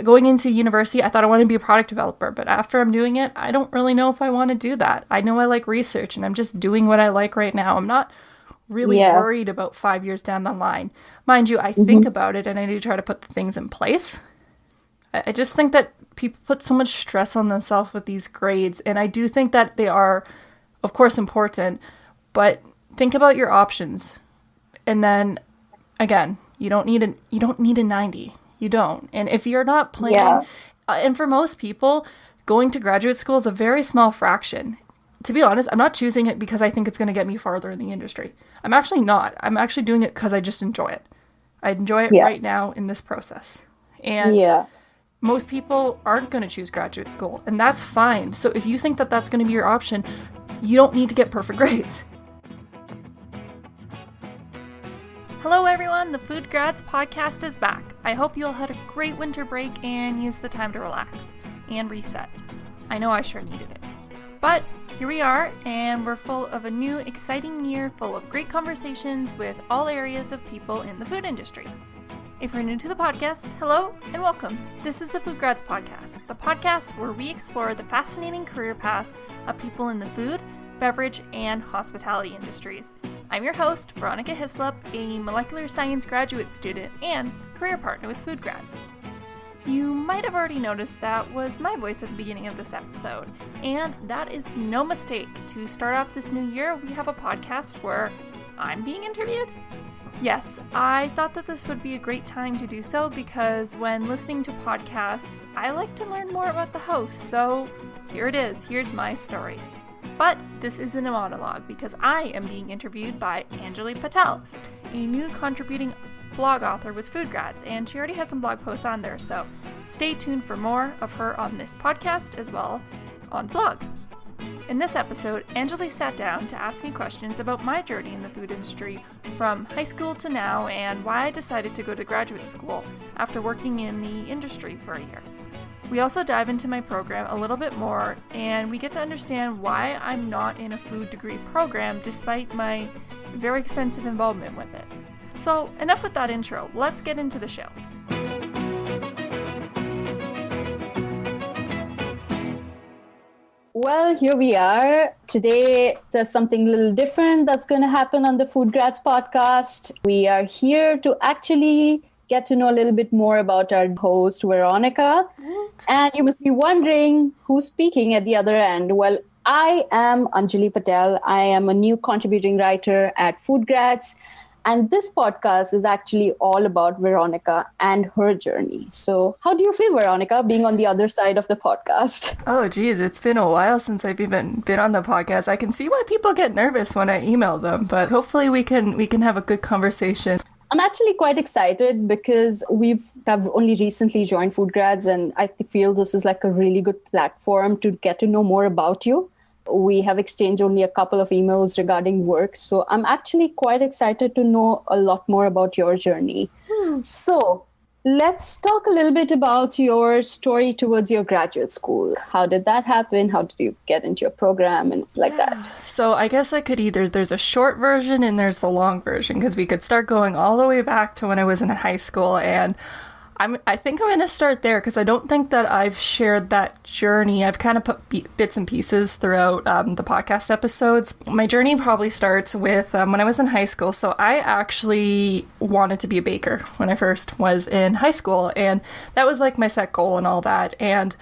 Going into university, I thought I wanted to be a product developer, but after I'm doing it, I don't really know if I want to do that. I know I like research, and I'm just doing what I like right now. I'm not really Yeah. worried about 5 years down the line. Mind you, I think Hmm. about it and I do try to put the things in place. I just think that people put so much stress on themselves with these grades, and I do think that they are, of course, important, but think about your options. And then again, you don't need a 90. You don't. And if you're not planning, Yeah. and for most people, going to graduate school is a very small fraction. To be honest, I'm not choosing it because I think it's going to get me farther in the industry. I'm actually not. I'm actually doing it because I just enjoy it. I enjoy it Yeah. right now in this process. And Yeah. most people aren't going to choose graduate school, and that's fine. So if you think that that's going to be your option, you don't need to get perfect grades. Hello everyone, the FoodGrads podcast is back. I hope you all had a great winter break and used the time to relax and reset. I know I sure needed it. But here we are, and we're full of a new, exciting year full of great conversations with all areas of people in the food industry. If you're new to the podcast, hello and welcome. This is the FoodGrads podcast, the podcast where we explore the fascinating career paths of people in the food, beverage, and hospitality industries. I'm your host, Veronica Hislop, a molecular science graduate student and career partner with FoodGrads. You might have already noticed that was my voice at the beginning of this episode, and that is no mistake. To start off this new year, we have a podcast where I'm being interviewed. Yes, I thought that this would be a great time to do so because when listening to podcasts, I like to learn more about the host, so here it is, here's my story. But this isn't a monologue because I am being interviewed by Anjali Patel, a new contributing blog author with FoodGrads, and she already has some blog posts on there, so stay tuned for more of her on this podcast as well on the blog. In this episode, Anjali sat down to ask me questions about my journey in the food industry from high school to now and why I decided to go to graduate school after working in the industry for a year. We also dive into my program a little bit more, and we get to understand why I'm not in a food degree program despite my very extensive involvement with it. So enough with that intro, let's get into the show. Well, here we are. Today, there's something a little different that's going to happen on the FoodGrads podcast. We are here to actually get to know a little bit more about our host, Veronica. And you must be wondering who's speaking at the other end. Well, I am Anjali Patel. I am a new contributing writer at FoodGrads. And this podcast is actually all about Veronica and her journey. So how do you feel, Veronica, being on the other side of the podcast? Oh geez, it's been a while since I've even been on the podcast. I can see why people get nervous when I email them, but hopefully we can have a good conversation. I'm actually quite excited because have only recently joined FoodGrads, and I feel this is like a really good platform to get to know more about you. We have exchanged only a couple of emails regarding work, so I'm actually quite excited to know a lot more about your journey. So let's talk a little bit about your story towards your graduate school. How did that happen? How did you get into your program and like that? So I guess there's a short version and there's the long version, because we could start going all the way back to when I was in high school, and I think I'm going to start there because I don't think that I've shared that journey. I've kind of put bits and pieces throughout the podcast episodes. My journey probably starts with when I was in high school. So I actually wanted to be a baker when I first was in high school, and that was like my set goal and all that. And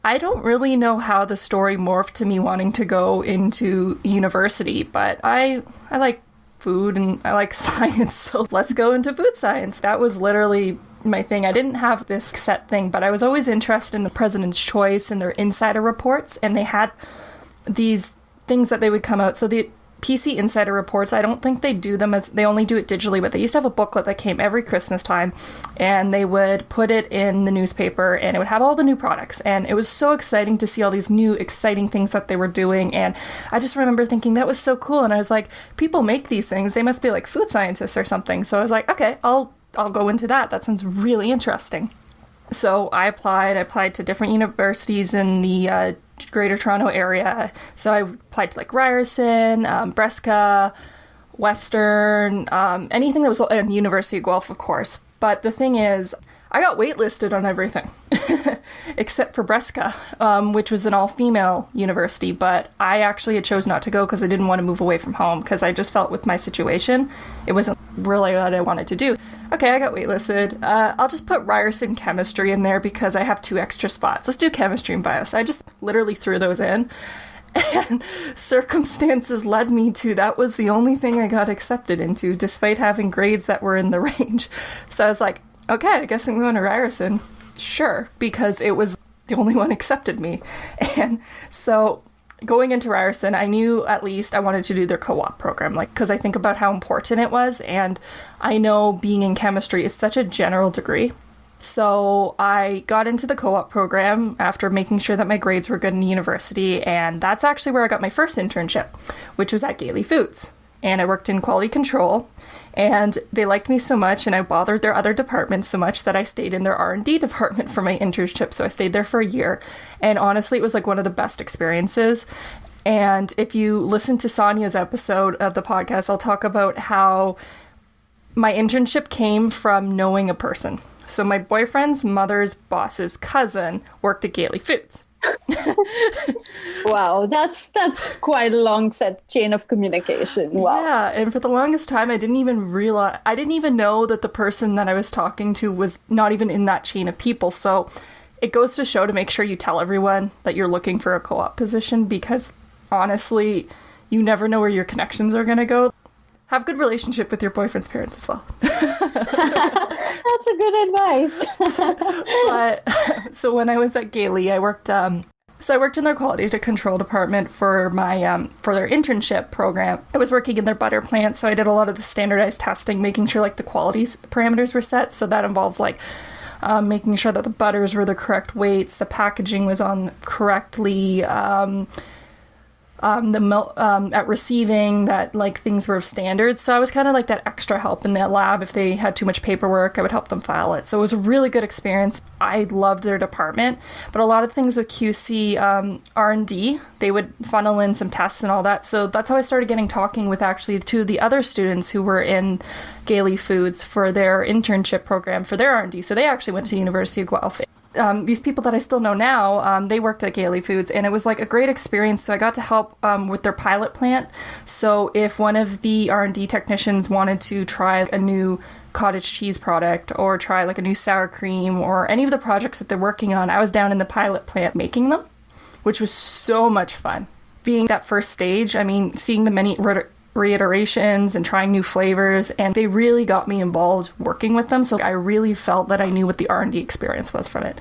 I don't really know how the story morphed to me wanting to go into university, but I like food and I like science, so let's go into food science. That was literally my thing. I didn't have this set thing, but I was always interested in the President's Choice and their insider reports, and they had these things that they would come out. So the PC insider reports, I don't think they do them they only do it digitally, but they used to have a booklet that came every Christmas time, and they would put it in the newspaper, and it would have all the new products, and it was so exciting to see all these new exciting things that they were doing. And I just remember thinking that was so cool, and I was like, people make these things, they must be like food scientists or something. So I was like, okay, I'll go into that. That sounds really interesting. So I applied to different universities in the Greater Toronto area. So I applied to like Ryerson, Bresca, Western, anything that was, and University of Guelph, of course. But the thing is, I got waitlisted on everything except for Bresca, which was an all-female university, but I actually had chose not to go because I didn't want to move away from home because I just felt with my situation, it wasn't really what I wanted to do. Okay, I got waitlisted. I'll just put Ryerson chemistry in there because I have 2 extra spots. Let's do chemistry and bio. So I just literally threw those in. And circumstances led me to that was the only thing I got accepted into, despite having grades that were in the range. So I was like, okay, I guess I'm going to Ryerson. Sure, because it was the only one accepted me. And so going into Ryerson, I knew at least I wanted to do their co-op program, like, because I think about how important it was. And I know being in chemistry is such a general degree. So I got into the co-op program after making sure that my grades were good in university, and that's actually where I got my first internship, which was at Gailey Foods. And I worked in quality control, and they liked me so much, and I bothered their other departments so much that I stayed in their R&D department for my internship. So I stayed there for a year, and honestly, it was like one of the best experiences. And if you listen to Sonia's episode of the podcast, I'll talk about how my internship came from knowing a person. So my boyfriend's mother's boss's cousin worked at Gailey Foods. Wow, that's quite a long set chain of communication. Wow. Yeah, and for the longest time, I didn't even know that the person that I was talking to was not even in that chain of people. So it goes to show to make sure you tell everyone that you're looking for a co-op position, because honestly, you never know where your connections are going to go. Have a good relationship with your boyfriend's parents as well. That's a good advice. But so when I was at Gailey, I worked in their quality control department for my for their internship program. I was working in their butter plant, so I did a lot of the standardized testing, making sure like the quality parameters were set. So that involves like making sure that the butters were the correct weights, the packaging was on correctly, at receiving, that like things were of standards. So I was kind of like that extra help in that lab. If they had too much paperwork, I would help them file it. So it was a really good experience. I loved their department, but a lot of things with QC, R&D, they would funnel in some tests and all that. So that's how I started talking with actually 2 of the other students who were in Gailey Foods for their internship program for their R&D. So they actually went to the University of Guelph. These people that I still know now, they worked at Gailey Foods, and it was like a great experience. So I got to help with their pilot plant. So if one of the R&D technicians wanted to try a new cottage cheese product or try like a new sour cream or any of the projects that they're working on, I was down in the pilot plant making them, which was so much fun. Being that first stage, I mean, seeing the many reiterations and trying new flavors, and they really got me involved working with them. So I really felt that I knew what the R&D experience was from it.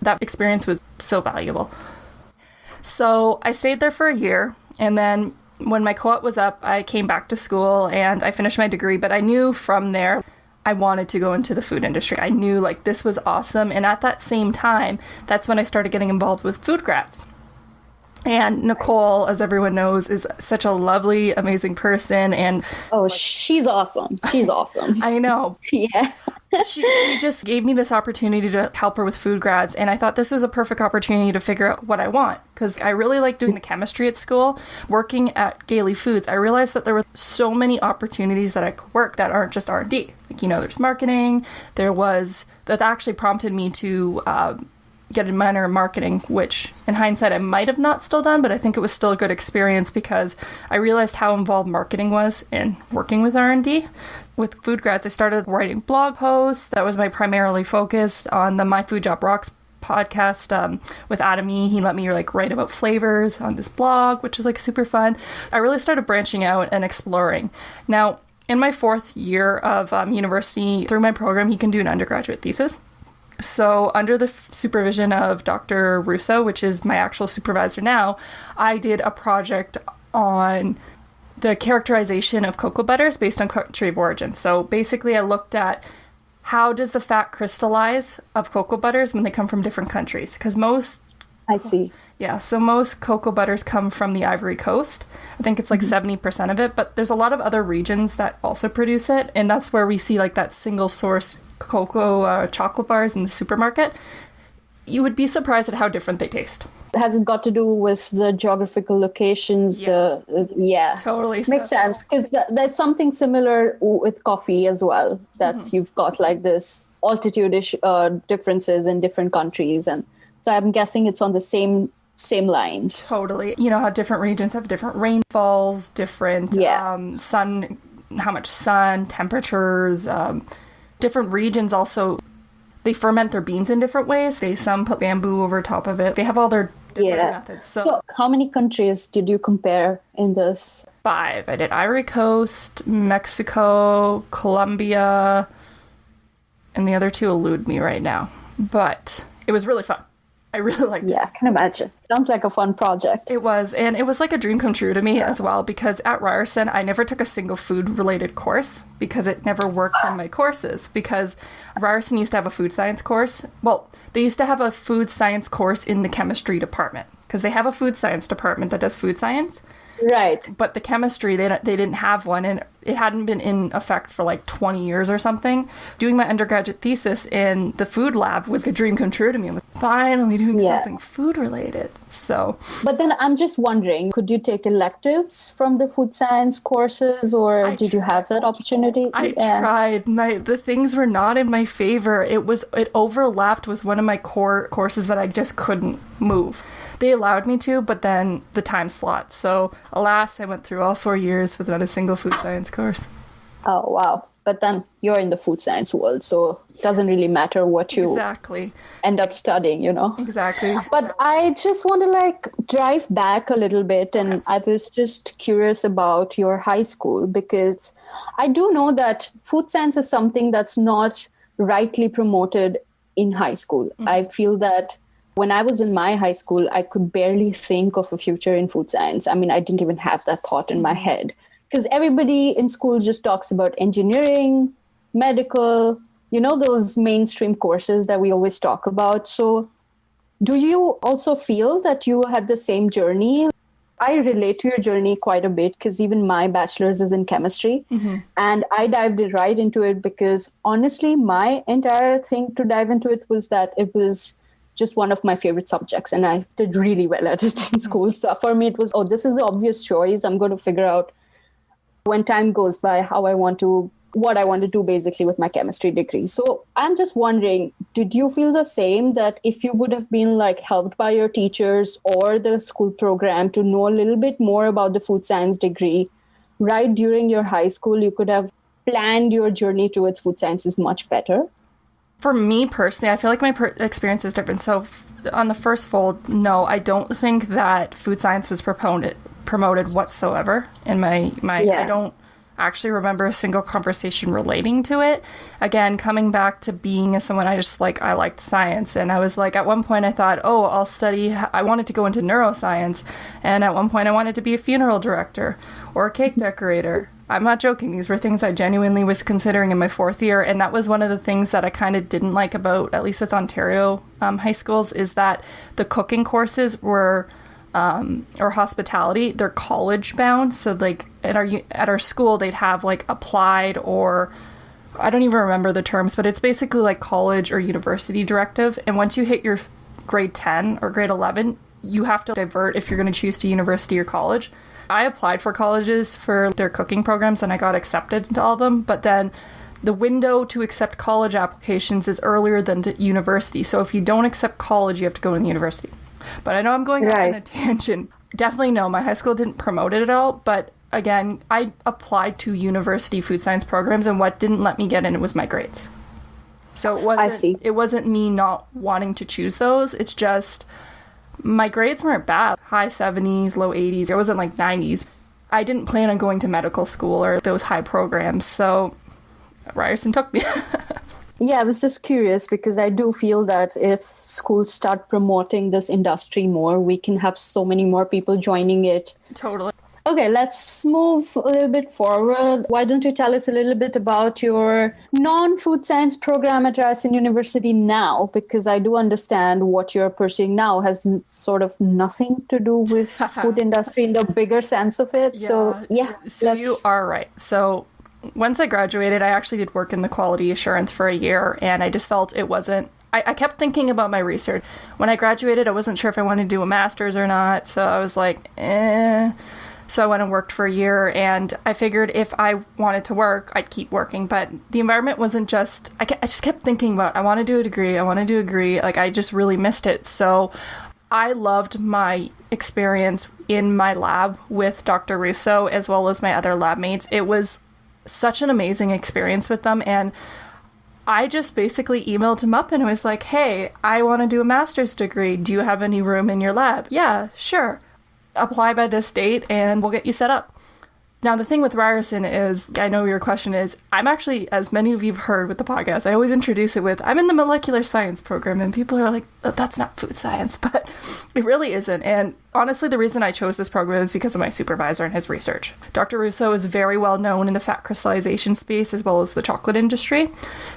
That experience was so valuable. So I stayed there for a year, and then when my co-op was up, I came back to school and I finished my degree, but I knew from there I wanted to go into the food industry. I knew like this was awesome, and at that same time, that's when I started getting involved with FoodGrads. And Nicole, as everyone knows, is such a lovely, amazing person. And oh, she's awesome. She's awesome. I know. Yeah. She just gave me this opportunity to help her with FoodGrads. And I thought this was a perfect opportunity to figure out what I want. Because I really like doing the chemistry at school. Working at Gailey Foods, I realized that there were so many opportunities that I could work that aren't just R&D. Like, there's marketing. That actually prompted me to get a minor in marketing, which in hindsight I might have not still done, but I think it was still a good experience because I realized how involved marketing was in working with R&D. With FoodGrads, I started writing blog posts. That was my primarily focus on the My Food Job Rocks podcast with Adam E. He let me write about flavors on this blog, which was super fun. I really started branching out and exploring. Now, in my 4th year of university, through my program, you can do an undergraduate thesis. So under the supervision of Dr. Russo, which is my actual supervisor now, I did a project on the characterization of cocoa butters based on country of origin. So basically I looked at how does the fat crystallize of cocoa butters when they come from different countries? Because I see. Yeah, so most cocoa butters come from the Ivory Coast. I think it's 70% of it, but there's a lot of other regions that also produce it, and that's where we see that single source cocoa chocolate bars in the supermarket. You would be surprised at how different they taste. Has it got to do with the geographical locations? Yeah. Totally. Makes sense, because there's something similar with coffee as well, that you've got this differences in different countries. And so I'm guessing it's on the same lines. Totally. You know how different regions have different rainfalls, different sun, how much sun, temperatures. Different regions also, they ferment their beans in different ways. Some put bamboo over top of it. They have all their different methods. So how many countries did you compare in this? 5. I did Ivory Coast, Mexico, Colombia, and the other 2 elude me right now. But it was really fun. I really liked it. Yeah, I can imagine. Sounds like a fun project. It was, and it was like a dream come true to me as well, because at Ryerson, I never took a single food-related course because it never worked in my courses, because Ryerson used to have a food science course. Well, they used to have a food science course in the chemistry department, because they have a food science department that does food science. Right. But the chemistry, they didn't have one, and it hadn't been in effect for like 20 years or something. Doing my undergraduate thesis in the food lab was a dream come true to me. I was finally doing something food related. So, but then I'm just wondering, could you take electives from the food science courses, or did you have that opportunity? I tried. The things were not in my favor. It overlapped with one of my core courses that I just couldn't move. They allowed me to, but then the time slot. So, alas, I went through all 4 years with not a single food science course. Oh, wow. But then you're in the food science world, so it doesn't really matter what you end up studying, Exactly. But I just want to drive back a little bit, and I was just curious about your high school, because I do know that food science is something that's not rightly promoted in high school. I feel that when I was in my high school, I could barely think of a future in food science. I mean, I didn't even have that thought in my head, because everybody in school just talks about engineering, medical, those mainstream courses that we always talk about. So do you also feel that you had the same journey? I relate to your journey quite a bit, because even my bachelor's is in chemistry, and I dived right into it because honestly, my entire thing to dive into it was that it was just one of my favorite subjects, and I did really well at it in school. So for me, it was, this is the obvious choice. I'm going to figure out when time goes by what I want to do basically with my chemistry degree. So I'm just wondering, did you feel the same, that if you would have been helped by your teachers or the school program to know a little bit more about the food science degree right during your high school, you could have planned your journey towards food sciences much better? For me personally, I feel like my experience is different. So on the first fold, no, I don't think that food science was promoted whatsoever in my I don't actually remember a single conversation relating to it. Again, coming back to being someone I liked science, and I was at one point I thought, I'll study, I wanted to go into neuroscience, and at one point I wanted to be a funeral director or a cake decorator. I'm not joking. These were things I genuinely was considering in my 4th year, and that was one of the things that I kind of didn't like about, at least with Ontario high schools, is that the cooking courses were, or hospitality, they're college bound. So at our school, they'd have applied, or I don't even remember the terms, but it's basically college or university directive. And once you hit your grade 10 or grade 11, you have to divert if you're going to choose to university or college. I applied for colleges for their cooking programs, and I got accepted into all of them. But then the window to accept college applications is earlier than the university. So if you don't accept college, you have to go to the university. But I know I'm going off on a tangent. Definitely no, my high school didn't promote it at all. But again, I applied to university food science programs, and what didn't let me get in it was my grades. So it wasn't me not wanting to choose those. It's just my grades weren't bad. High 70s, low 80s. It wasn't 90s. I didn't plan on going to medical school or those high programs, so Ryerson took me. Yeah, I was just curious, because I do feel that if schools start promoting this industry more, we can have so many more people joining it. Totally. Okay, let's move a little bit forward. Why don't you tell us a little bit about your non-food science program at Ryerson University now? Because I do understand what you're pursuing now has sort of nothing to do with food industry in the bigger sense of it. Yeah. So you are right. So once I graduated, I actually did work in the quality assurance for a year, and I just felt it wasn't, I kept thinking about my research. When I graduated, I wasn't sure if I wanted to do a master's or not, so I was So I went and worked for a year, and I figured if I wanted to work, I'd keep working. But the environment wasn't just, I just kept thinking about, I want to do a degree. Like, I just really missed it. So I loved my experience in my lab with Dr. Russo, as well as my other lab mates. It was such an amazing experience with them. And I just basically emailed him up and I was like, hey, I want to do a master's degree. Do you have any room in your lab? Yeah, sure. Apply by this date and we'll get you set up. Now, the thing with Ryerson is, I know your question is, I'm actually, as many of you have heard with the podcast, I always introduce it with, I'm in the molecular science program, and people are like, oh, that's not food science, but it really isn't. And honestly, the reason I chose this program is because of my supervisor and his research. Dr. Russo is very well known in the fat crystallization space as well as the chocolate industry.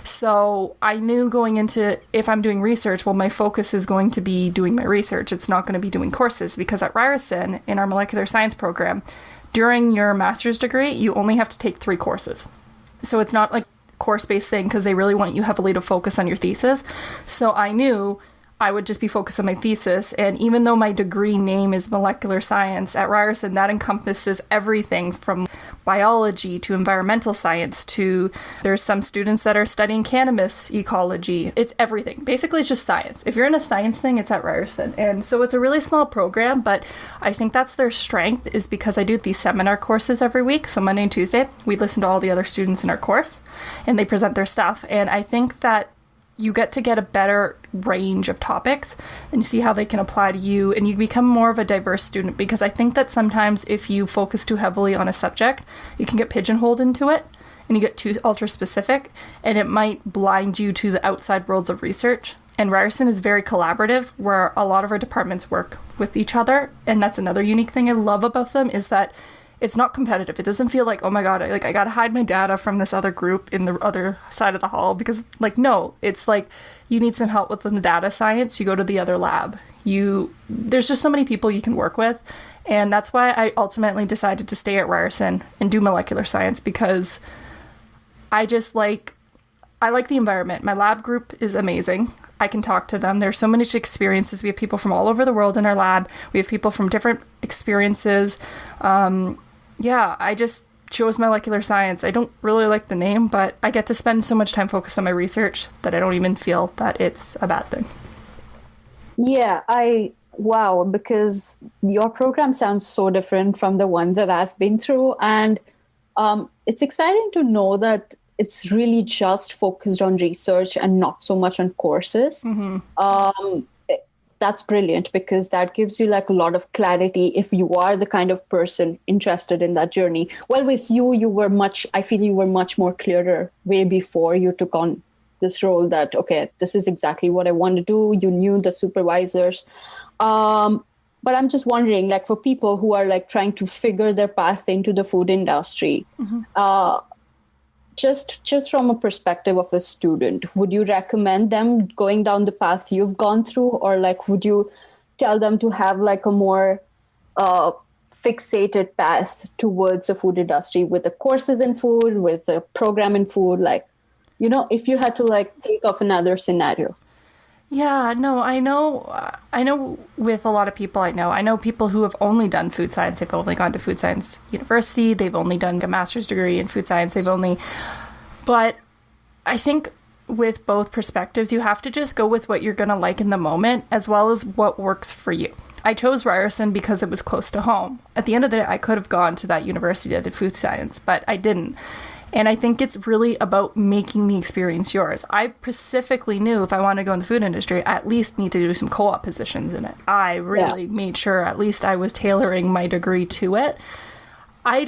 So I knew going into, if I'm doing research, well, my focus is going to be doing my research. It's not going to be doing courses, because at Ryerson, in our molecular science program, during your master's degree, you only have to take 3 courses. So it's not like a course-based thing, because they really want you heavily to focus on your thesis. So I knew I would just be focused on my thesis. And even though my degree name is molecular science, at Ryerson, that encompasses everything from biology to environmental science to, there's some students that are studying cannabis ecology. It's everything. Basically, it's just science. If you're in a science thing, it's at Ryerson. And so it's a really small program, but I think that's their strength, is because I do these seminar courses every week. So Monday and Tuesday, we listen to all the other students in our course and they present their stuff. And I think that you get a better range of topics and see how they can apply to you, and you become more of a diverse student, because I think that sometimes if you focus too heavily on a subject, you can get pigeonholed into it and you get too ultra specific, and it might blind you to the outside worlds of research. And Ryerson is very collaborative, where a lot of our departments work with each other, and that's another unique thing I love about them, is that it's not competitive. It doesn't feel like, oh my god, I gotta hide my data from this other group in the other side of the hall, because, like, no, it's like, you need some help with the data science, you go to the other lab. There's just so many people you can work with, and that's why I ultimately decided to stay at Ryerson and do molecular science, because I like the environment. My lab group is amazing. I can talk to them. There's so many experiences. We have people from all over the world in our lab. We have people from different experiences. I just chose molecular science. I don't really like the name, but I get to spend so much time focused on my research that I don't even feel that it's a bad thing. Yeah, wow, because your program sounds so different from the one that I've been through. And it's exciting to know that it's really just focused on research and not so much on courses. Mm-hmm. That's brilliant, because that gives you like a lot of clarity if you are the kind of person interested in that journey. Well, with you, I feel you were much more clearer way before you took on this role, that, okay, this is exactly what I want to do. You knew the supervisors. But I'm just wondering, like, for people who are like trying to figure their path into the food industry, mm-hmm. Just from a perspective of a student, would you recommend them going down the path you've gone through, or like, would you tell them to have like a more fixated path towards the food industry, with the courses in food, with the program in food? Like, if you had to like think of another scenario. Yeah, no, I know with a lot of people I know people who have only done food science. They've only gone to food science university. They've only done a master's degree in food science. But I think with both perspectives, you have to just go with what you're going to like in the moment, as well as what works for you. I chose Ryerson because it was close to home. At the end of the day, I could have gone to that university that did food science, but I didn't. And I think it's really about making the experience yours. I specifically knew if I wanted to go in the food industry, I at least need to do some co-op positions in it. I really made sure at least I was tailoring my degree to it. I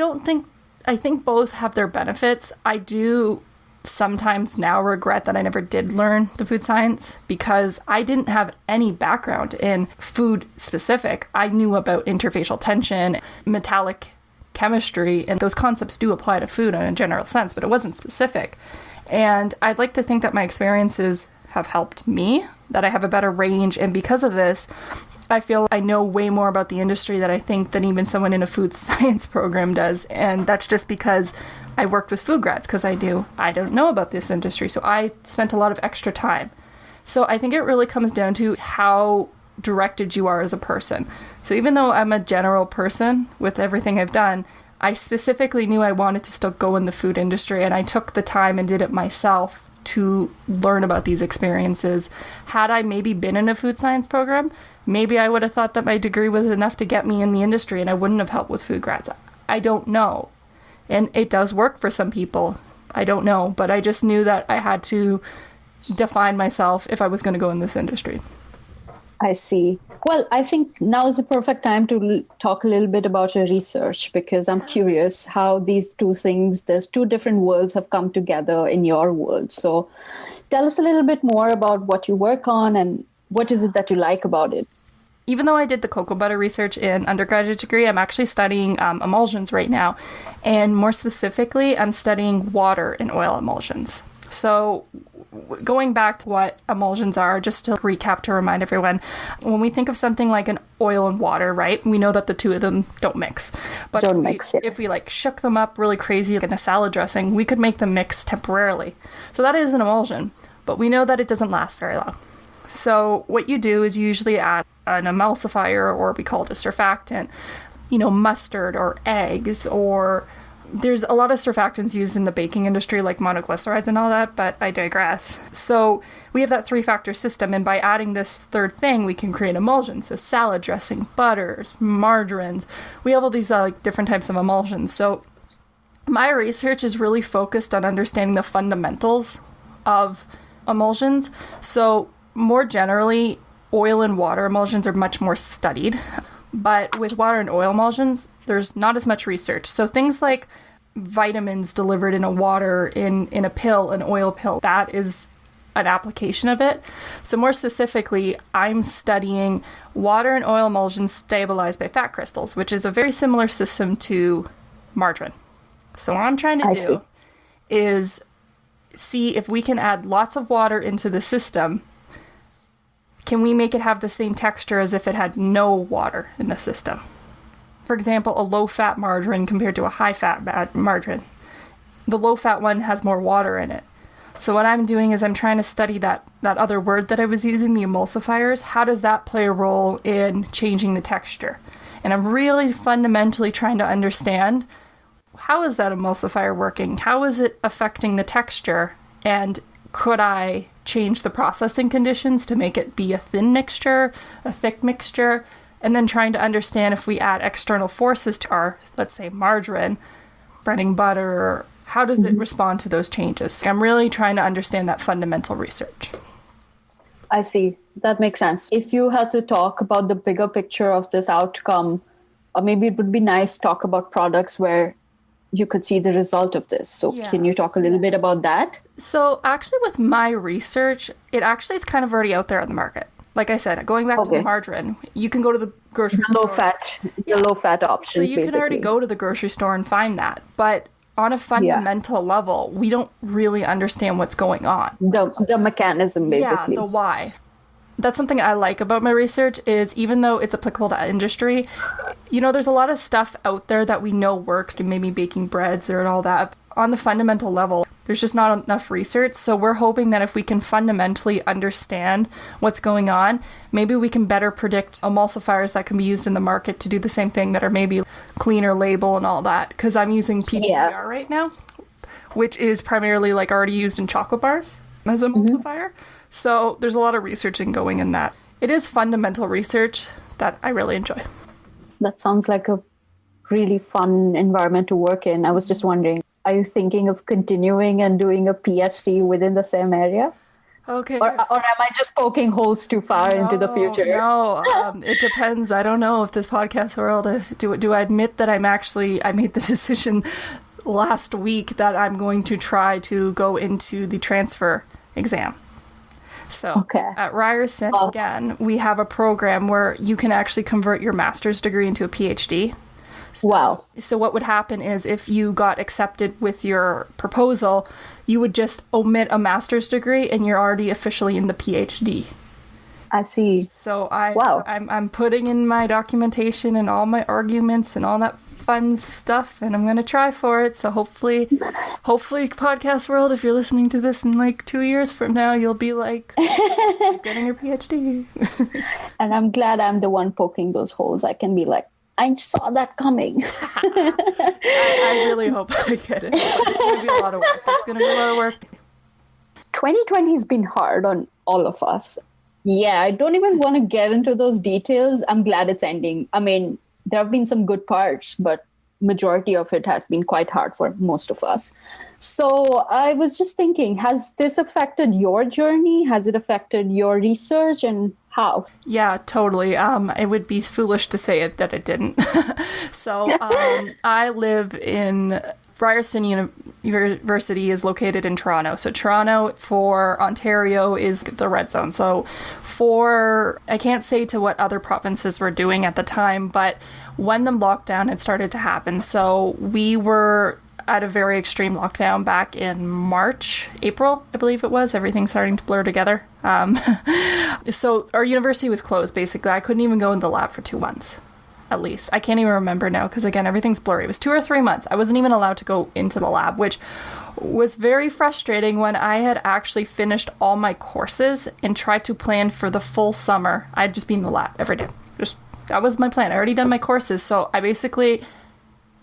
think both have their benefits. I do sometimes now regret that I never did learn the food science, because I didn't have any background in food specific. I knew about interfacial tension, metallic chemistry, and those concepts do apply to food in a general sense, but it wasn't specific. And I'd like to think that my experiences have helped me, that I have a better range, and because of this, I feel I know way more about the industry that I think than even someone in a food science program does. And that's just because I worked with FoodGrads, because I don't know about this industry, so I spent a lot of extra time. So I think it really comes down to how directed you are as a person. So even though I'm a general person with everything I've done, I specifically knew I wanted to still go in the food industry, and I took the time and did it myself to learn about these experiences. Had I maybe been in a food science program, maybe I would have thought that my degree was enough to get me in the industry and I wouldn't have helped with FoodGrads. I don't know. And it does work for some people. I don't know. But I just knew that I had to define myself if I was going to go in this industry. I see. Well, I think now is the perfect time to talk a little bit about your research, because I'm curious how these two things, there's two different worlds, have come together in your world. So tell us a little bit more about what you work on and what is it that you like about it. Even though I did the cocoa butter research in undergraduate degree, I'm actually studying emulsions right now. And more specifically, I'm studying water in oil emulsions. So going back to what emulsions are, just to recap to remind everyone, when we think of something like an oil and water, right, we know that the two of them don't mix. But if we like shook them up really crazy like in a salad dressing, we could make them mix temporarily. So that is an emulsion, but we know that it doesn't last very long. So what you do is you usually add an emulsifier, or we call it a surfactant, mustard or eggs, or there's a lot of surfactants used in the baking industry like monoglycerides and all that, but I digress. So we have that 3-factor system, and by adding this third thing, we can create emulsions. So salad dressing, butters, margarines, we have all these different types of emulsions. So my research is really focused on understanding the fundamentals of emulsions. So more generally, oil and water emulsions are much more studied. But with water and oil emulsions, there's not as much research. So things like vitamins delivered in a water, in a pill, an oil pill, that is an application of it. So more specifically, I'm studying water and oil emulsions stabilized by fat crystals, which is a very similar system to margarine. So what I'm trying to do is see if we can add lots of water into the system. Can we make it have the same texture as if it had no water in the system? For example, a low-fat margarine compared to a high-fat margarine. The low-fat one has more water in it. So what I'm doing is I'm trying to study that other word that I was using, the emulsifiers. How does that play a role in changing the texture? And I'm really fundamentally trying to understand, how is that emulsifier working? How is it affecting the texture? And could I change the processing conditions to make it be a thin mixture, a thick mixture, and then trying to understand if we add external forces to our, let's say, margarine, breading butter, how does it respond to those changes? I'm really trying to understand that fundamental research. I see. That makes sense. If you had to talk about the bigger picture of this outcome, maybe it would be nice to talk about products where you could see the result of this. So Can you talk a little bit about that? So actually with my research, it's kind of already out there on the market. Like I said, going back to the margarine, you can go to the grocery store. Low fat options, so you can already go to the grocery store and find that. But on a fundamental level, we don't really understand what's going on. The mechanism, basically. Yeah, the why. That's something I like about my research is, even though it's applicable to industry, there's a lot of stuff out there that we know works, and maybe baking breads and all that. On the fundamental level, there's just not enough research. So we're hoping that if we can fundamentally understand what's going on, maybe we can better predict emulsifiers that can be used in the market to do the same thing, that are maybe cleaner label and all that. Because I'm using PGR right now, which is primarily already used in chocolate bars as an emulsifier. So there's a lot of researching going in that. It is fundamental research that I really enjoy. That sounds like a really fun environment to work in. I was just wondering, are you thinking of continuing and doing a PhD within the same area? Okay. Or am I just poking holes too far into the future? No, it depends. I don't know if this podcast world, do I admit that I made the decision last week that I'm going to try to go into the transfer exam. So at Ryerson, again, we have a program where you can actually convert your master's degree into a PhD. So what would happen is, if you got accepted with your proposal, you would just omit a master's degree and you're already officially in the PhD. I see. So Wow. I'm putting in my documentation and all my arguments and all that fun stuff, and I'm gonna try for it. So hopefully, podcast world, if you're listening to this in like 2 years from now, you'll be like, she's getting her PhD. And I'm glad I'm the one poking those holes. I can be like, I saw that coming. I really hope I get it. But it's gonna be a lot of work. 2020 has been hard on all of us. Yeah, I don't even want to get into those details. I'm glad it's ending. I mean, there have been some good parts, but majority of it has been quite hard for most of us. So I was just thinking, has this affected your journey? Has it affected your research, and how? Yeah, totally. It would be foolish to say it that it didn't. So I live in Ryerson University is located in Toronto. So Toronto for Ontario is the red zone. So I can't say to what other provinces were doing at the time, but when the lockdown had started to happen, so we were at a very extreme lockdown back in April, I believe it was. Everything's starting to blur together. So our university was closed, basically. I couldn't even go in the lab for 2 months. At least. I can't even remember now because, again, everything's blurry. It was 2 or 3 months. I wasn't even allowed to go into the lab, which was very frustrating when I had actually finished all my courses and tried to plan for the full summer. I'd just be in the lab every day. That was my plan. I already done my courses, so I basically,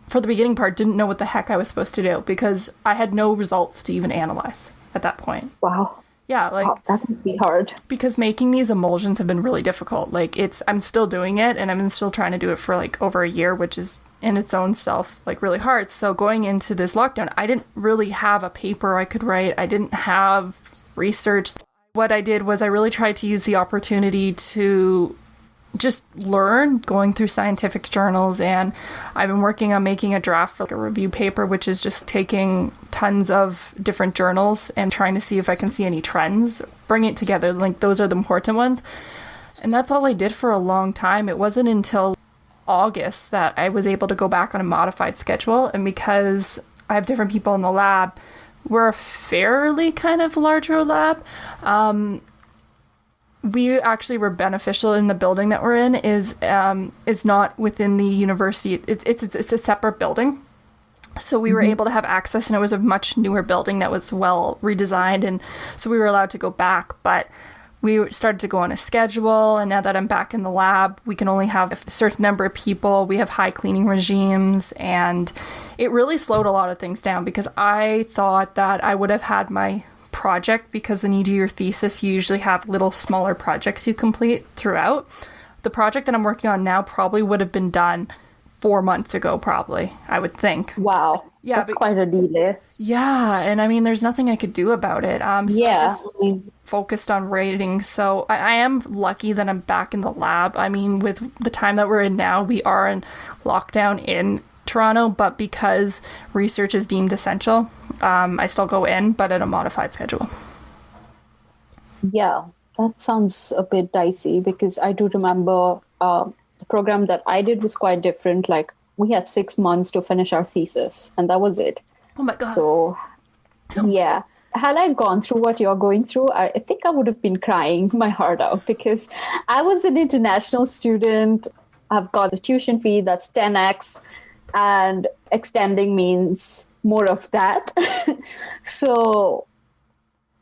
for the beginning part, didn't know what the heck I was supposed to do because I had no results to even analyze at that point. Wow. Yeah, wow, that must be hard. Because making these emulsions have been really difficult. Like, I'm still doing it, and I'm still trying to do it for, like, over a year, which is in its own self, like, really hard. So going into this lockdown, I didn't really have a paper I could write. I didn't have research. What I did was I really tried to use the opportunity to just learn, going through scientific journals, and I've been working on making a draft for like a review paper, which is just taking tons of different journals and trying to see if I can see any trends, bring it together, like those are the important ones. And that's all I did for a long time. It wasn't until August that I was able to go back on a modified schedule, and because I have different people in the lab, we're a fairly kind of larger lab. We actually were beneficial in the building that we're in is not within the university. It's a separate building. So we were able to have access, and it was a much newer building that was well redesigned. And so we were allowed to go back, but we started to go on a schedule. And now that I'm back in the lab, we can only have a certain number of people. We have high cleaning regimes, and it really slowed a lot of things down because I thought that I would have had my project, because when you do your thesis, you usually have little smaller projects you complete throughout. The project that I'm working on now probably would have been done 4 months ago, probably, I would think. Wow. Yeah, that's quite a delay. Yeah, and I mean, there's nothing I could do about it. So I just focused on writing. So I am lucky that I'm back in the lab. I mean, with the time that we're in now, we are in lockdown in Toronto, but because research is deemed essential, I still go in, but at a modified schedule. Yeah, that sounds a bit dicey because I do remember the program that I did was quite different. Like, we had 6 months to finish our thesis, and that was it. Oh my God. So, yeah. Had I gone through what you're going through, I think I would have been crying my heart out because I was an international student. I've got the tuition fee that's 10x. And extending means more of that. So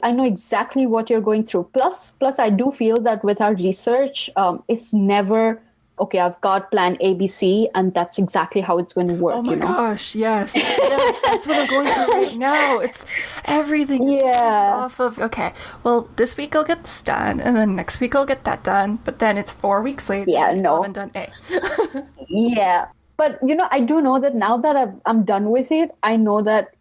I know exactly what you're going through. Plus, I do feel that with our research, it's never, okay, I've got plan A, B, C, and that's exactly how it's going to work. Oh my gosh, yes. Yes, that's what I'm going through right now. It's everything is based off of, okay, well, this week I'll get this done, and then next week I'll get that done, but then it's 4 weeks later, and I still haven't done A. Yeah. But, I do know that now that I'm done with it, I know that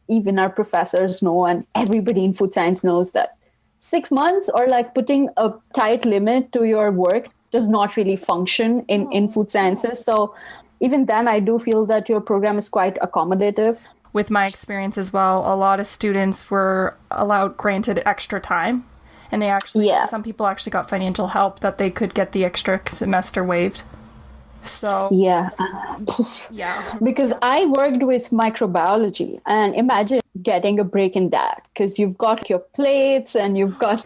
even our professors know, and everybody in food science knows that 6 months or like putting a tight limit to your work does not really function in food sciences. So even then, I do feel that your program is quite accommodative. With my experience as well, a lot of students were granted extra time. And they actually, some people actually got financial help that they could get the extra semester waived. So yeah, because I worked with microbiology, and imagine getting a break in that, because you've got your plates and you've got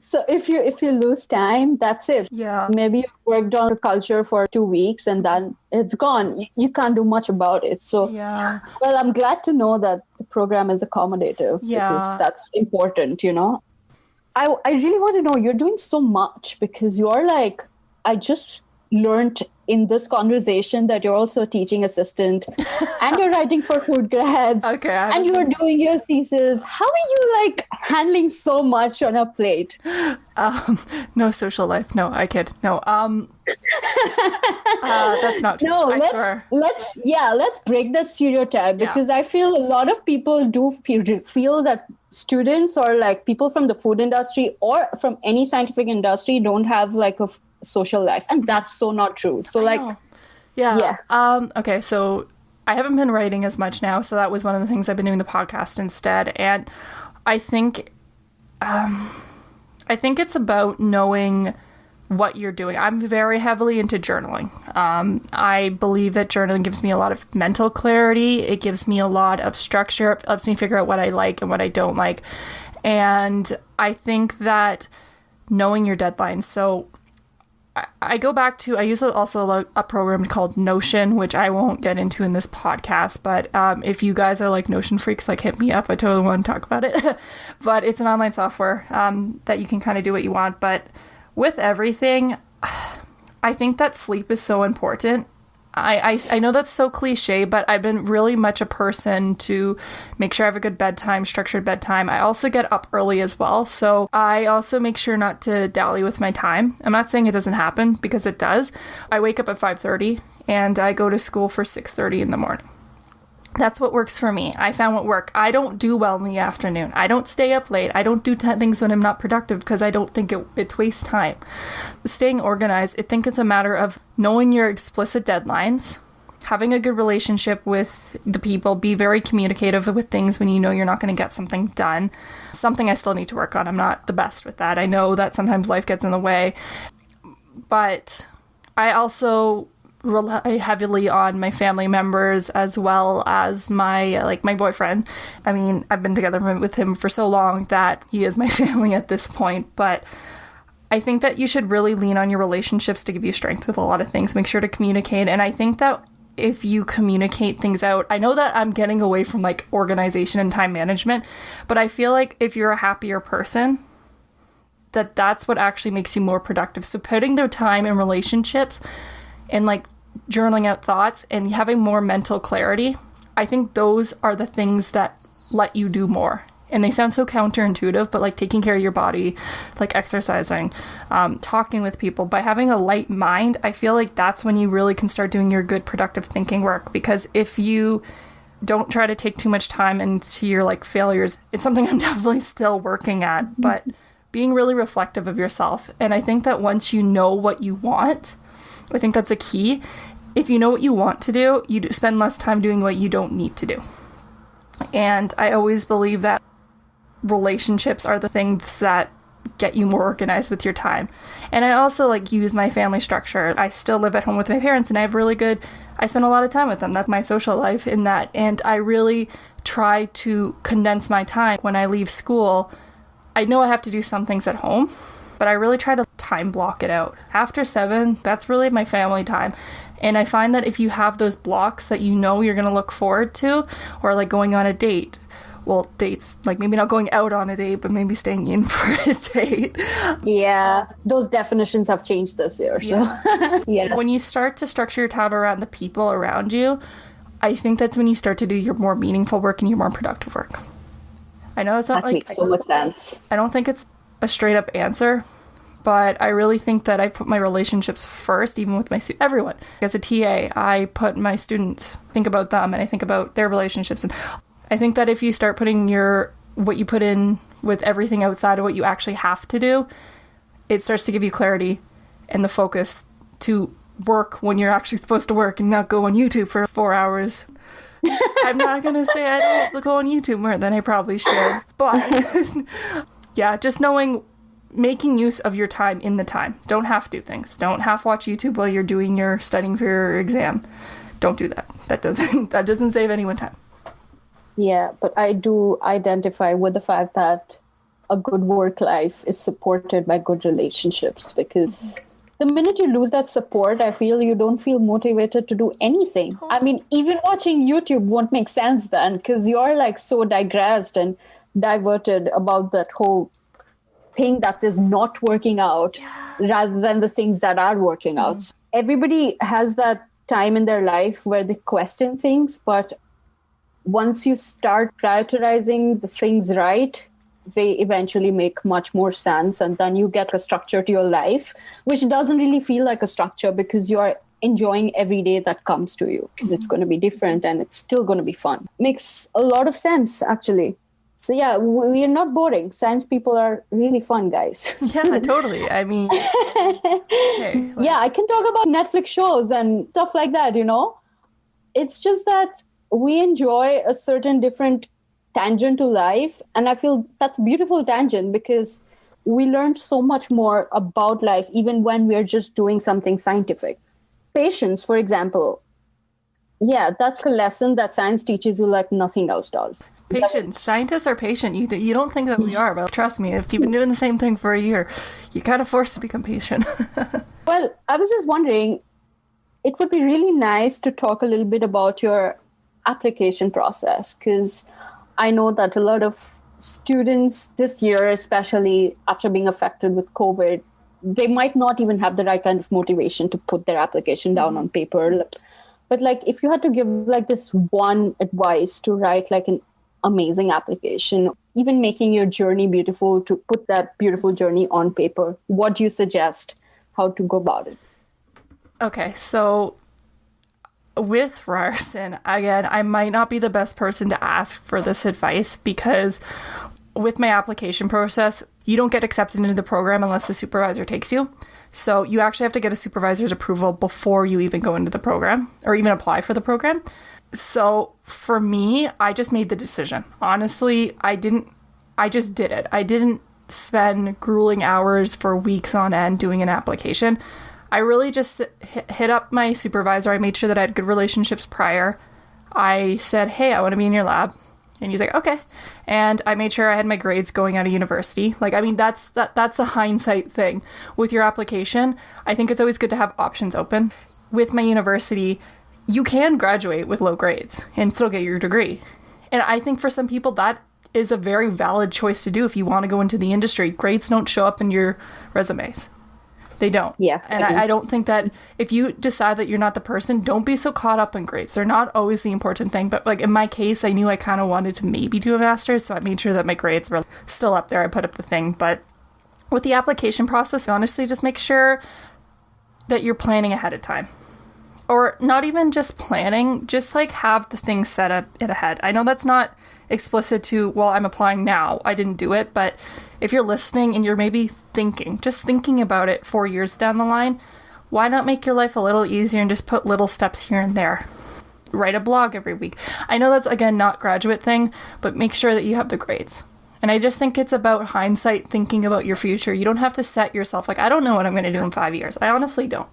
so if you lose time, that's it. Yeah. Maybe you worked on the culture for 2 weeks and then it's gone. You can't do much about it. So Yeah. well, I'm glad to know that the program is accommodative, because that's important, I really want to know, you're doing so much, because you're like, I just learned in this conversation that you're also a teaching assistant and you're writing for FoodGrads and you're doing your thesis. How are you like handling so much on a plate? No social life. No, I kid. No. That's not true. No, let's break that stereotype, because I feel a lot of people do feel that students or like people from the food industry or from any scientific industry don't have like a social life, and that's so not true. So okay, so I haven't been writing as much now, so that was one of the things I've been doing the podcast instead. And I think it's about knowing what you're doing. I'm very heavily into journaling. I believe that journaling gives me a lot of mental clarity. It gives me a lot of structure. It helps me figure out what I like and what I don't like. And I think that knowing your deadlines. So I go back to, I use also a program called Notion, which I won't get into in this podcast, but if you guys are like Notion freaks, like hit me up. I totally want to talk about it. But it's an online software that you can kind of do what you want. But with everything, I think that sleep is so important. I know that's so cliche, but I've been really much a person to make sure I have a good bedtime, structured bedtime. I also get up early as well, so I also make sure not to dally with my time. I'm not saying it doesn't happen, because it does. I wake up at 5:30 and I go to school for 6:30 in the morning. That's what works for me. I found what work. I don't do well in the afternoon. I don't stay up late. I don't do things when I'm not productive, because I don't think it's waste time. Staying organized, I think it's a matter of knowing your explicit deadlines, having a good relationship with the people, be very communicative with things when you know you're not going to get something done. Something I still need to work on. I'm not the best with that. I know that sometimes life gets in the way, but I also rely heavily on my family members as well as my boyfriend. I mean, I've been together with him for so long that he is my family at this point, but I think that you should really lean on your relationships to give you strength with a lot of things. Make sure to communicate. And I think that if you communicate things out, I know that I'm getting away from like organization and time management, but I feel like if you're a happier person, that's what actually makes you more productive. So putting their time in relationships and like journaling out thoughts and having more mental clarity, I think those are the things that let you do more. And they sound so counterintuitive, but like taking care of your body, like exercising, talking with people, by having a light mind, I feel like that's when you really can start doing your good productive thinking work. Because if you don't try to take too much time into your like failures, it's something I'm definitely still working at, but being really reflective of yourself. And I think that once you know what you want, I think that's a key. If you know what you want to do, you spend less time doing what you don't need to do. And I always believe that relationships are the things that get you more organized with your time. And I also like use my family structure. I still live at home with my parents, and I spend a lot of time with them. That's my social life in that. And I really try to condense my time. When I leave school, I know I have to do some things at home, but I really try to time block it out. After 7, that's really my family time. And I find that if you have those blocks that you know you're going to look forward to, or like going on a date, well, dates, like maybe not going out on a date, but maybe staying in for a date. Yeah, those definitions have changed this year. So, yeah. When you start to structure your time around the people around you, I think that's when you start to do your more meaningful work and your more productive work. I know it's not that makes so much sense. I don't think it's a straight up answer, but I really think that I put my relationships first, even with everyone. As a TA, I put my students, think about them, and I think about their relationships. And I think that if you start putting what you put in with everything outside of what you actually have to do, it starts to give you clarity and the focus to work when you're actually supposed to work and not go on YouTube for 4 hours. I'm not going to say I don't go on YouTube more than I probably should, but yeah, just making use of your time in the time. Don't half do things. Don't half watch YouTube while you're studying for your exam. Don't do that. That doesn't save anyone time. Yeah, but I do identify with the fact that a good work life is supported by good relationships, because the minute you lose that support, I feel you don't feel motivated to do anything. I mean, even watching YouTube won't make sense then, because you're like so digressed and diverted about that whole thing that is not working out rather than the things that are working out. So everybody has that time in their life where they question things, but once you start prioritizing the things right, they eventually make much more sense. And then you get a structure to your life, which doesn't really feel like a structure because you are enjoying every day that comes to you, because it's going to be different and it's still going to be fun. Makes a lot of sense, actually. So yeah, we are not boring. Science people are really fun, guys. Yeah, totally. I mean, okay, yeah, I can talk about Netflix shows and stuff like that, you know? It's just that we enjoy a certain different tangent to life. And I feel that's a beautiful tangent because we learned so much more about life, even when we're just doing something scientific. Patience, for example. Yeah, that's a lesson that science teaches you like nothing else does. Patience. Scientists are patient. You don't think that we are, but trust me, if you've been doing the same thing for a year, you're kind of forced to become patient. Well, I was just wondering, it would be really nice to talk a little bit about your application process, because I know that a lot of students this year, especially after being affected with COVID, they might not even have the right kind of motivation to put their application down on paper. But like, if you had to give like this one advice to write like an amazing application, even making your journey beautiful, to put that beautiful journey on paper, what do you suggest how to go about it? Okay, so with Ryerson, again, I might not be the best person to ask for this advice because with my application process, you don't get accepted into the program unless the supervisor takes you. So you actually have to get a supervisor's approval before you even go into the program or even apply for the program. So for me, I just made the decision. Honestly, I just did it. I didn't spend grueling hours for weeks on end doing an application. I really just hit up my supervisor. I made sure that I had good relationships prior. I said, hey, I want to be in your lab. And he's like, okay. And I made sure I had my grades going out of university. Like, I mean, that's a hindsight thing. With your application, I think it's always good to have options open. With my university, you can graduate with low grades and still get your degree. And I think for some people, that is a very valid choice to do if you want to go into the industry. Grades don't show up in your resumes. They don't. Yeah. And I don't think that if you decide that you're not the person, don't be so caught up in grades. They're not always the important thing. But like in my case, I knew I kind of wanted to maybe do a master's. So I made sure that my grades were still up there. I put up the thing. But with the application process, honestly, just make sure that you're planning ahead of time. Or not even just planning, just like have the thing set up in ahead. I know that's not explicit to, well, I'm applying now. I didn't do it. But if you're listening and you're maybe just thinking about it 4 years down the line, why not make your life a little easier and just put little steps here and there? Write a blog every week. I know that's, again, not graduate thing, but make sure that you have the grades. And I just think it's about hindsight, thinking about your future. You don't have to set yourself, like, I don't know what I'm going to do in 5 years. I honestly don't.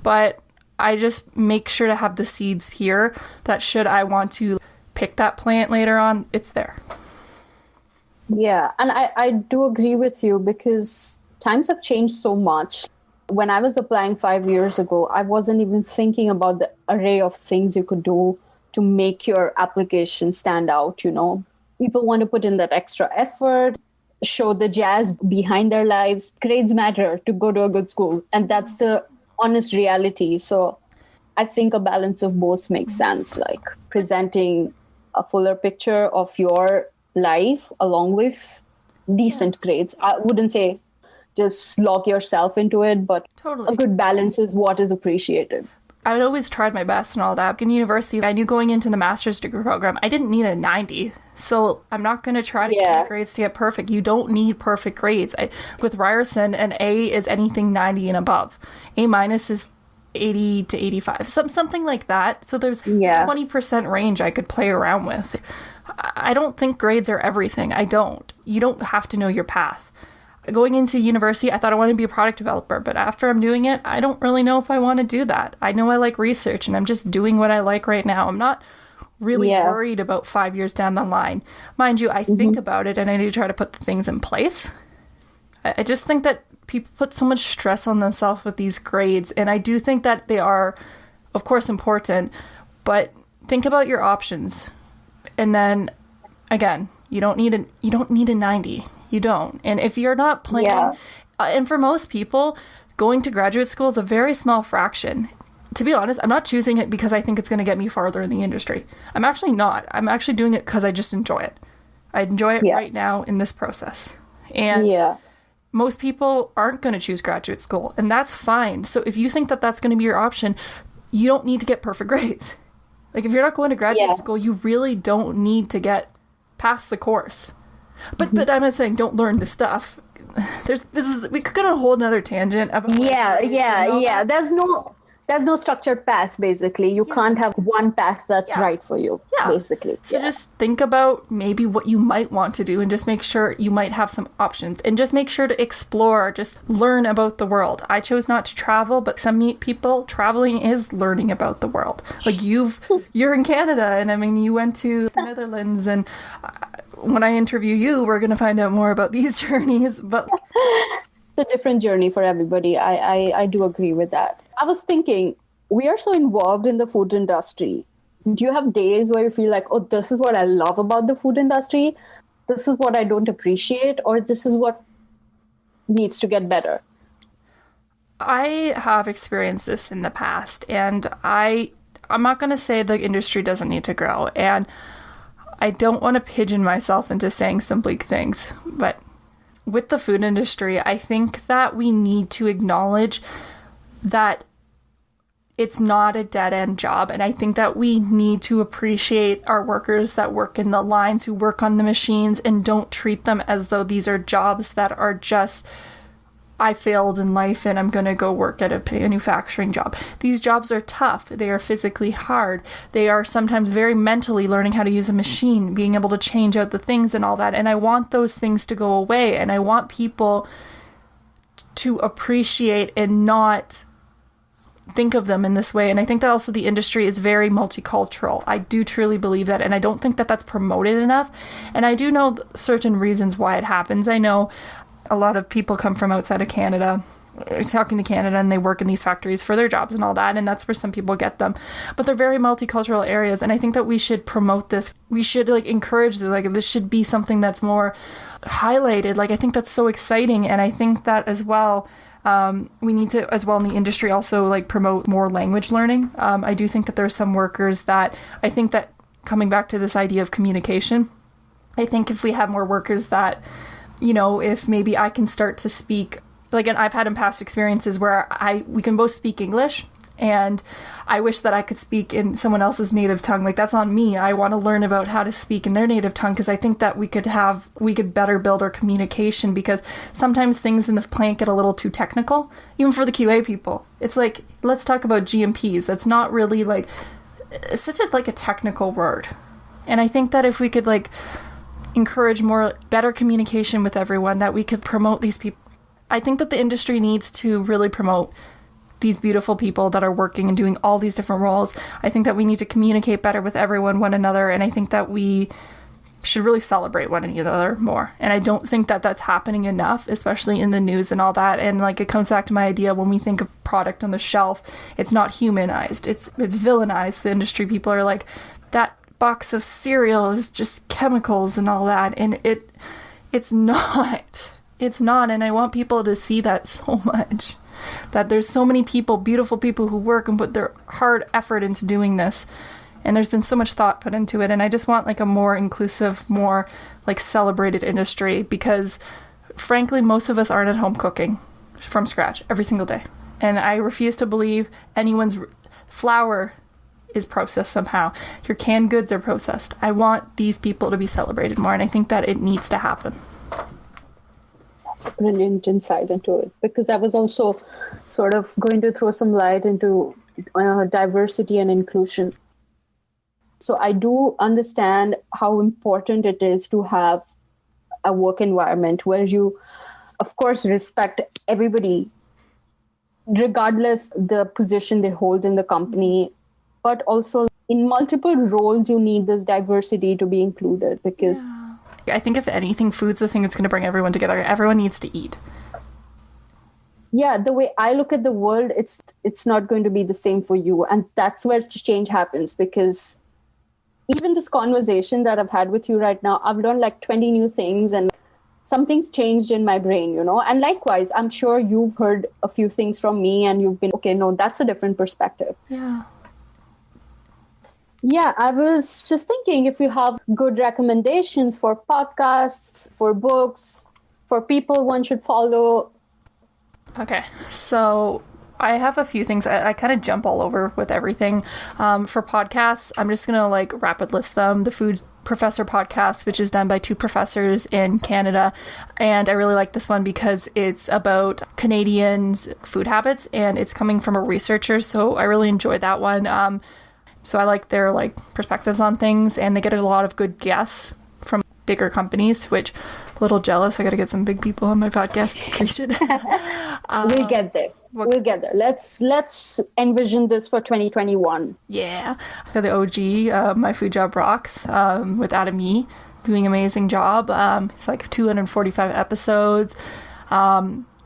But I just make sure to have the seeds here that should I want to pick that plant later on, it's there. Yeah, and I do agree with you because times have changed so much. When I was applying 5 years ago, I wasn't even thinking about the array of things you could do to make your application stand out, you know. People want to put in that extra effort, show the jazz behind their lives. Grades matter to go to a good school, and that's the honest reality. So I think a balance of both makes sense, like presenting a fuller picture of your life along with decent grades. I wouldn't say just log yourself into it, but Totally. A good balance is what is appreciated. I would always tried my best and all that. In university, I knew going into the master's degree program, I didn't need a 90. So I'm not going to try to get grades to get perfect. You don't need perfect grades. With Ryerson, an A is anything 90 and above. A minus is 80 to 85, something like that. So there's 20% range I could play around with. I don't think grades are everything. I don't. You don't have to know your path. Going into university, I thought I wanted to be a product developer, but after I'm doing it, I don't really know if I want to do that. I know I like research, and I'm just doing what I like right now. I'm not really worried about 5 years down the line. Mind you, I think about it and I do try to put the things in place. I just think that people put so much stress on themselves with these grades, and I do think that they are, of course, important, but think about your options. And then, again, you don't need a 90. You don't. And if you're not planning, and for most people, going to graduate school is a very small fraction. To be honest, I'm not choosing it because I think it's going to get me farther in the industry. I'm actually not. I'm actually doing it because I just enjoy it. I enjoy it right now in this process. And most people aren't going to choose graduate school, and that's fine. So if you think that that's going to be your option, you don't need to get perfect grades. Like, if you're not going to graduate school, you really don't need to get past the course. But I'm not saying don't learn the stuff. We could go on a whole another tangent about There's no structured path, basically. You can't have one path that's right for you, basically. So just think about maybe what you might want to do, and just make sure you might have some options, and just make sure to explore, just learn about the world. I chose not to travel, but some people, traveling is learning about the world. Like, you're in Canada, and I mean, you went to the Netherlands, and when I interview you, we're going to find out more about these journeys, but it's a different journey for everybody. I do agree with that. I was thinking, we are so involved in the food industry. Do you have days where you feel like, oh, this is what I love about the food industry, this is what I don't appreciate, or this is what needs to get better? I have experienced this in the past, and I'm not going to say the industry doesn't need to grow, and I don't want to pigeon myself into saying some bleak things, but with the food industry, I think that we need to acknowledge that it's not a dead-end job. And I think that we need to appreciate our workers that work in the lines, who work on the machines, and don't treat them as though these are jobs that are just, I failed in life and I'm going to go work at a manufacturing job. These jobs are tough. They are physically hard. They are sometimes very mentally learning how to use a machine, being able to change out the things and all that. And I want those things to go away. And I want people to appreciate and not think of them in this way. And I think that also the industry is very multicultural. I do truly believe that, and I don't think that that's promoted enough. And I do know certain reasons why it happens. I know a lot of people come from outside of Canada, talking to Canada, and they work in these factories for their jobs and all that, and that's where some people get them. But they're very multicultural areas, and I think that we should promote this. We should encourage this. This should be something that's more highlighted. I think that's so exciting, and I think that as well, we need to, as well in the industry, also promote more language learning. I do think that there are some workers that, I think that, coming back to this idea of communication, I think if we have more workers that, if maybe I can start to speak, and I've had in past experiences where we can both speak English, and I wish that I could speak in someone else's native tongue. That's on me. I want to learn about how to speak in their native tongue, because I think that we could better build our communication, because sometimes things in the plant get a little too technical, even for the QA people. It's let's talk about GMPs. That's not really it's such a technical word. And I think that if we could encourage better communication with everyone, that we could promote these people. I think that the industry needs to really promote these beautiful people that are working and doing all these different roles. I think that we need to communicate better with one another, and I think that we should really celebrate one another more. And I don't think that that's happening enough, especially in the news and all that. And it comes back to my idea, when we think of product on the shelf, it's not humanized, it's villainized. The industry people are like, that box of cereal is just chemicals and all that, and it's not. It's not, and I want people to see that so much. That there's so many people, beautiful people, who work and put their hard effort into doing this. And there's been so much thought put into it. And I just want a more inclusive, more celebrated industry, because frankly, most of us aren't at home cooking from scratch every single day. And I refuse to believe anyone's flour is processed somehow. Your canned goods are processed. I want these people to be celebrated more. And I think that it needs to happen. That's a brilliant insight into it, because I was also sort of going to throw some light into diversity and inclusion. So I do understand how important it is to have a work environment where you, of course, respect everybody, regardless the position they hold in the company, but also in multiple roles, you need this diversity to be included because... I think if anything, food's the thing that's going to bring everyone together. Everyone needs to eat. Yeah, the way I look at the world, it's not going to be the same for you. And that's where change happens, because even this conversation that I've had with you right now, I've learned like 20 new things and something's changed in my brain, you know? And likewise, I'm sure you've heard a few things from me and you've been, okay, no, that's a different perspective. Yeah. Yeah, I was just thinking if you have good recommendations for podcasts, for books, for people one should follow. Okay, so I have a few things. I kind of jump all over with everything. For podcasts, I'm just going to like rapid list them. The Food Professor podcast, which is done by two professors in Canada. And I really like this one because it's about Canadians' food habits and it's coming from a researcher. So I really enjoyed that one. So I like their like perspectives on things, and they get a lot of good guests from bigger companies, which a little jealous. I got to get some big people on my podcast. Appreciate it. We'll get there. We'll get there. Let's envision this for 2021. Yeah. The OG, My Food Job Rocks, with Adam Yee, doing an amazing job. It's like 245 episodes.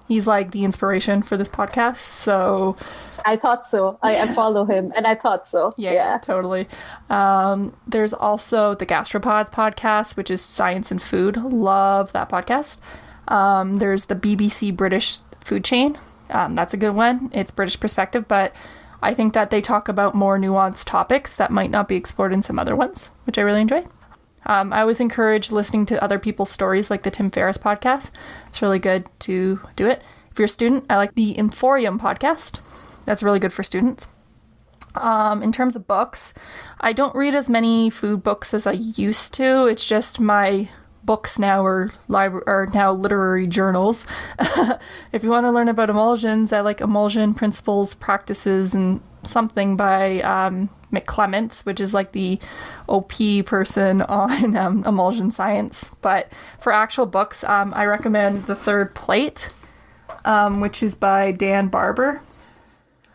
He's like the inspiration for this podcast. So I thought so. I follow him and I thought so. Yeah, totally. There's also the Gastropods podcast, which is science and food. Love that podcast. There's the BBC British Food Chain. That's a good one. It's British perspective, but I think that they talk about more nuanced topics that might not be explored in some other ones, which I really enjoy. I always encourage listening to other people's stories, like the Tim Ferriss podcast. It's really good to do it. If you're a student, I like the Emporium podcast. That's really good for students. In terms of books, I don't read as many food books as I used to. It's just my books now are now literary journals. If you want to learn about emulsions, I like Emulsion Principles, Practices, and something by McClements, which is like the OP person on emulsion science. But for actual books, I recommend The Third Plate, which is by Dan Barber.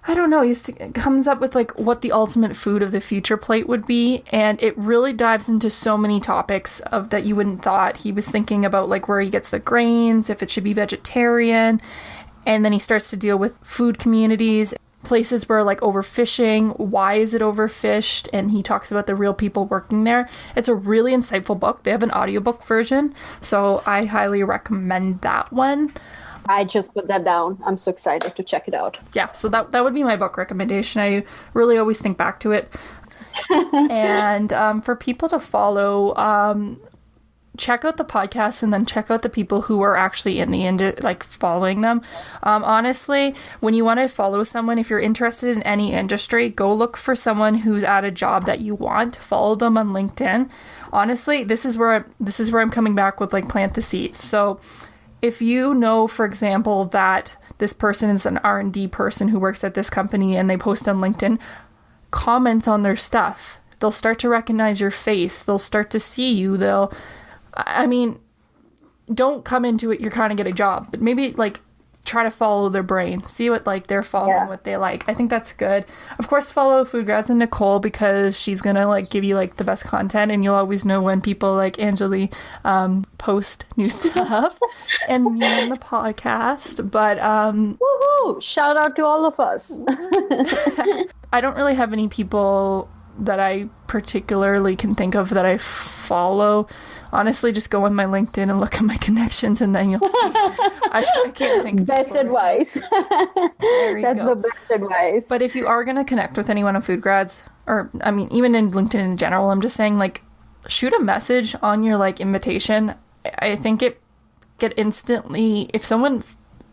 I don't know, he comes up with like what the ultimate food of the future plate would be, and it really dives into so many topics of that you wouldn't thought. He was thinking about like where he gets the grains, if it should be vegetarian, and then he starts to deal with food communities, places where like overfishing, why is it overfished, and he talks about the real people working there. It's a really insightful book. They have an audiobook version, so I highly recommend that one. I just put that down. I'm so excited to check it out. Yeah, so that would be my book recommendation. I really always think back to it. And for people to follow, check out the podcast and then check out the people who are actually in the like following them. Honestly, when you want to follow someone, if you're interested in any industry, go look for someone who's at a job that you want. Follow them on LinkedIn. Honestly, this is where I'm coming back with like plant the seeds. So if you know, for example, that this person is an R&D person who works at this company and they post on LinkedIn, comment on their stuff. They'll start to recognize your face. They'll start to see you. Don't come into it, you're trying to get a job, but maybe like try to follow their brain, see what like they're following, what they like. I think that's good. Of course, follow FoodGrads and Nicole because she's gonna like give you like the best content, and you'll always know when people like Anjali post new stuff and me on the podcast. But woohoo! Shout out to all of us. I don't really have any people that I particularly can think of that I follow. Honestly, just go on my LinkedIn and look at my connections, and then you'll see. I can't think. Best advice. That's the best advice. But if you are going to connect with anyone on FoodGrads, or I mean, even in LinkedIn in general, I'm just saying, like, shoot a message on your like invitation. I think it get instantly. If someone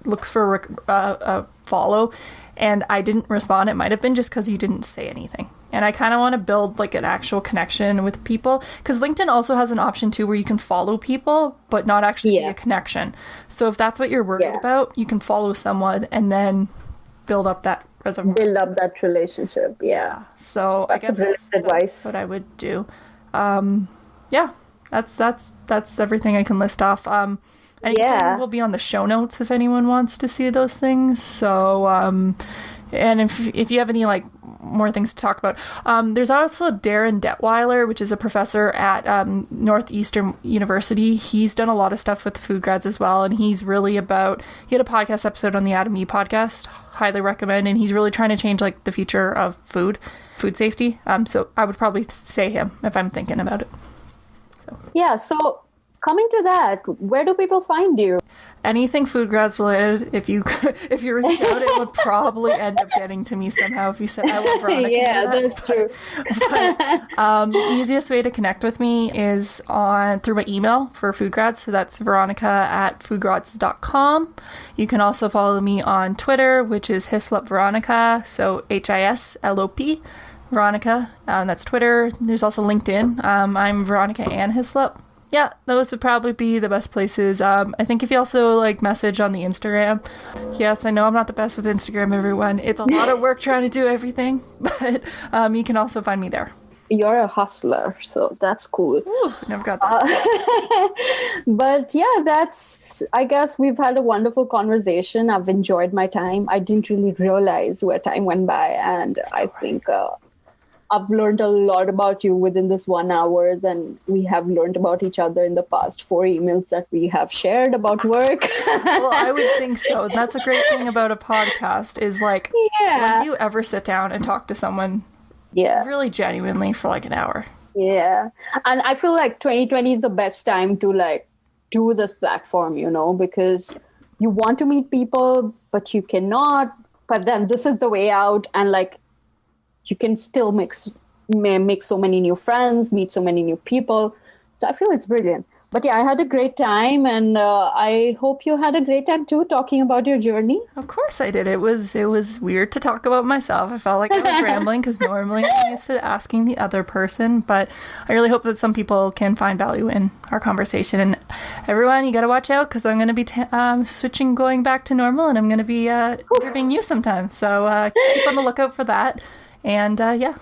looks for a follow, and I didn't respond, it might have been just because you didn't say anything. And I kind of want to build like an actual connection with people, because LinkedIn also has an option too where you can follow people but not actually be a connection. So if that's what you're worried about, you can follow someone and then build up that reservoir. Build up that relationship. Yeah. So that's I guess that's what I would do. That's everything I can list off. Anything will be on the show notes if anyone wants to see those things. So and if you have any like more things to talk about. There's also Darren Detweiler, which is a professor at Northeastern University. He's done a lot of stuff with FoodGrads as well, and he had a podcast episode on the Adam E podcast, highly recommend, and he's really trying to change like the future of food safety. So I would probably say him if I'm thinking about it. Yeah, so coming to that, where do people find you? Anything FoodGrads related, if you reach out, it would probably end up getting to me somehow if you said I love Veronica. Yeah, that's true. But the easiest way to connect with me is through my email for FoodGrads. So that's veronica@foodgrads.com. You can also follow me on Twitter, which is Hislop Veronica. So HISLOP Veronica. That's Twitter. There's also LinkedIn. I'm Veronica Ann Hislop. Yeah, those would probably be the best places. I think if you also like message on the Instagram. Yes, I know I'm not the best with Instagram, everyone. It's a lot of work trying to do everything, but you can also find me there. You're a hustler, so that's cool. Ooh, never got that. But yeah, I guess we've had a wonderful conversation. I've enjoyed my time. I didn't really realize where time went by, and I think I've learned a lot about you within this 1 hour than we have learned about each other in the past 4 emails that we have shared about work. Well, I would think so. That's a great thing about a podcast is like, when do you ever sit down and talk to someone really genuinely for like an hour? Yeah. And I feel like 2020 is the best time to like do this platform, because you want to meet people, but you cannot. But then this is the way out. And like, you can still make so many new friends, meet so many new people. So I feel it's brilliant. But yeah, I had a great time, and I hope you had a great time too, talking about your journey. Of course I did. It was weird to talk about myself. I felt like I was rambling because normally I'm used to asking the other person. But I really hope that some people can find value in our conversation. And everyone, you got to watch out because I'm going to be going back to normal, and I'm going to be interviewing you sometime. So keep on the lookout for that. And yeah.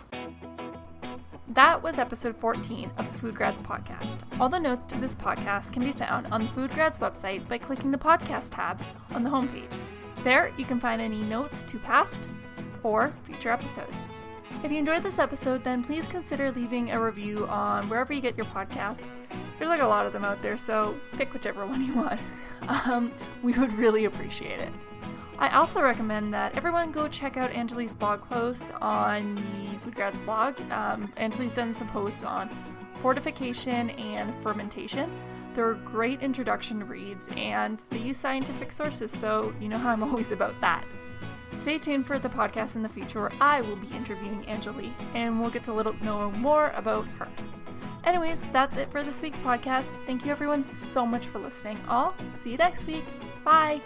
That was episode 14 of the FoodGrads podcast. All the notes to this podcast can be found on the FoodGrads website by clicking the podcast tab on the homepage. There, you can find any notes to past or future episodes. If you enjoyed this episode, then please consider leaving a review on wherever you get your podcast. There's like a lot of them out there, so pick whichever one you want. We would really appreciate it. I also recommend that everyone go check out Anjali's blog posts on the FoodGrads blog. Anjali's done some posts on fortification and fermentation. They're great introduction reads, and they use scientific sources, so you know how I'm always about that. Stay tuned for the podcast in the future where I will be interviewing Anjali, and we'll get to know more about her. Anyways, that's it for this week's podcast. Thank you everyone so much for listening. I'll see you next week. Bye!